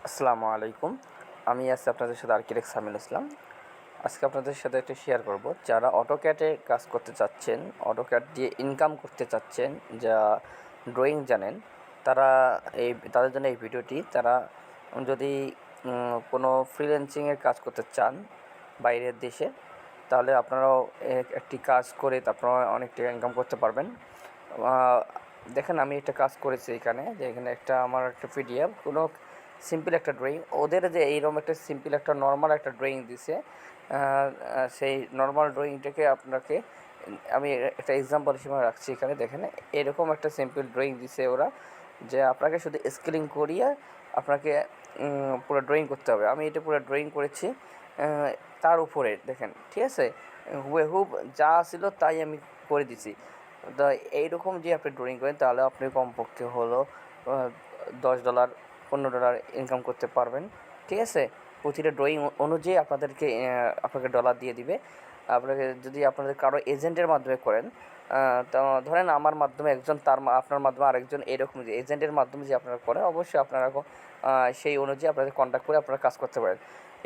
আসসালামু আলাইকুম। আমি আছি আপনাদের সাথে আর্কিটেক্ট সামিল ইসলাম। আজকে আপনাদের সাথে একটু শেয়ার করব, যারা অটোক্যাডে কাজ করতে চাচ্ছেন, অটোক্যাড দিয়ে ইনকাম করতে চাচ্ছেন, যা ড্রয়িং জানেন, তারা তাদের জন্য এই ভিডিওটি। তারা যদি কোনো ফ্রিল্যান্সিংয়ের কাজ করতে চান বাইরের দেশে, তাহলে আপনারাও একটি কাজ করে আপনারা অনেক টাকা ইনকাম করতে পারবেন। দেখেন, আমি একটা কাজ করেছি এখানে, যে এখানে আমার একটা পিডিএফ, কোনো সিম্পল একটা ড্রয়িং, ওদের যে এইরকম একটা সিম্পল একটা নর্মাল একটা ড্রয়িং দিছে, সেই নর্মাল ড্রয়িংটাকে আপনাকে আমি একটা এক্সাম্পল হিসেবে রাখছি এখানে। দেখেন, এরকম একটা সিম্পল ড্রয়িং দিছে ওরা, যে আপনাকে শুধু স্কেলিং করিয়ে আপনাকে পুরো ড্রয়িং করতে হবে। আমি এটা পুরো ড্রয়িং করেছি তার উপরে, দেখেন, ঠিক আছে, হুবহু যা ছিল তাই আমি করে দিছি। তো এইরকম যে আপনি ড্রয়িং করেন, তাহলে আপনি কমপক্ষে হলো $10 $15 ইনকাম করতে পারবেন, ঠিক আছে। প্রতিটা ড্রয়িং অনুযায়ী আপনাকে ডলার দিয়ে দিবে। আপনাকে যদি আপনাদের কারো এজেন্টের মাধ্যমে করেন, তো ধরেন আমার মাধ্যমে একজন, আপনার মাধ্যমে আরেকজন, এরকম যে এজেন্টের মাধ্যমে যে আপনারা করেন, অবশ্যই আপনারা সেই অনুযায়ী আপনাদের কন্ট্যাক্ট করে আপনারা কাজ করতে পারেন।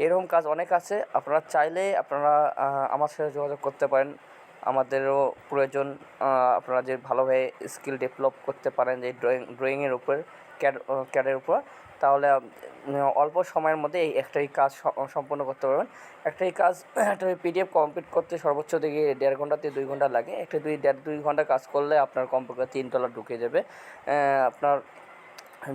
এরকম কাজ অনেক আছে, আপনারা চাইলে আপনারা আমার সাথে যোগাযোগ করতে পারেন। আমাদেরও প্রয়োজন। আপনারা যে ভালোভাবে স্কিল ডেভেলপ করতে পারেন যে ড্রয়িংয়ের উপর, ক্যাডের উপর, তাহলে অল্প সময়ের মধ্যে একটাই কাজ সম্পন্ন করতে পারবেন। একটাই কাজ, একটা পিডিএফ কমপ্লিট করতে সর্বোচ্চ দিকে 1.5 ঘন্টা থেকে 2 ঘন্টা লাগে। একটা 2 ঘন্টা কাজ করলে আপনার কমপক্ষে $3 ঢুকে যাবে। আপনার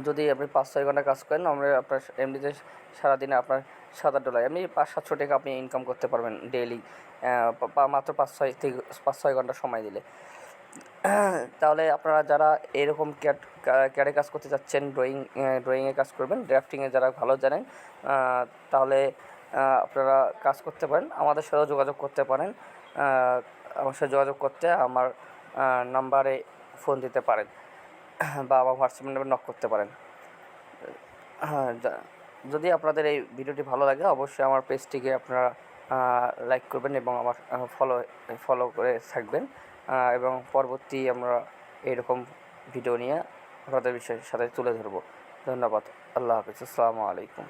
যদি আপনি 5-6 ঘন্টা কাজ করেন, আপনার এমনিতে সারাদিনে আপনার $7-8, এমনি 500-700 টাকা আপনি ইনকাম করতে পারবেন ডেইলি, মাত্র 5-6 ঘন্টা সময় দিলে। তাহলে আপনারা যারা এরকম ক্যাডে কাজ করতে চাচ্ছেন, ড্রয়িংয়ে কাজ করবেন, ড্রাফটিংয়ে যারা ভালো জানেন, তাহলে আপনারা কাজ করতে পারেন, আমাদের সাথেও যোগাযোগ করতে পারেন। আমার সাথে যোগাযোগ করতে আমার নাম্বারে ফোন দিতে পারেন, বা আমার হোয়াটসঅ্যাপ নাম্বারে নক করতে পারেন। হ্যাঁ, যদি আপনাদের এই ভিডিওটি ভালো লাগে, অবশ্যই আমার পেজটিকে আপনারা লাইক করবেন এবং আমার ফলো করে থাকবেন, এবং পরবর্তী আমরা এইরকম ভিডিও নিয়ে আপনাদের সাথে তুলে ধরব। ধন্যবাদ। আল্লাহ হাফিজ। আসসালামু আলাইকুম।